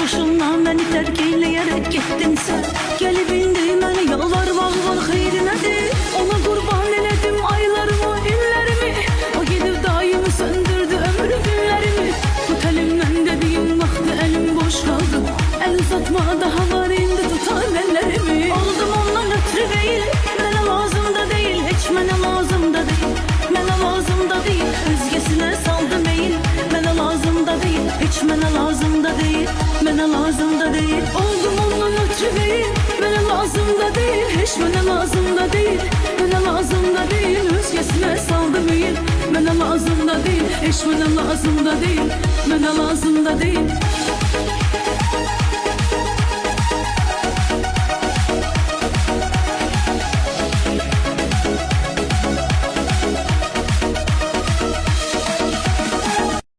başından beni terk eyleyerek gittin sen. Gelip indi beni yalvar bağlar xeyrinədir. Ona qurban elədim aylarımı, illərimi. O gidip daim söndürdü ömrü günlerimi. Tut elimden dediğim vaxtı elim boş kaldı. El uzatma daha var indi tutan ellerimi. Oldum ondan ötürü değil, mənə lazım da değil. Hiç mənə lazım da değil, mənə lazım da değil. Özgesine saldım eğil, mənə lazım da değil. Hiç mənə lazım da değil, mənə lazım da değil. Oldum ondan ötürü değil, mənə lazım da değil. Hiç mənə lazım da değil, mənə lazım da değil. Özgesine saldım eğil, mənə lazım da değil. Hiç mənə lazım da değil, mənə lazım da değil.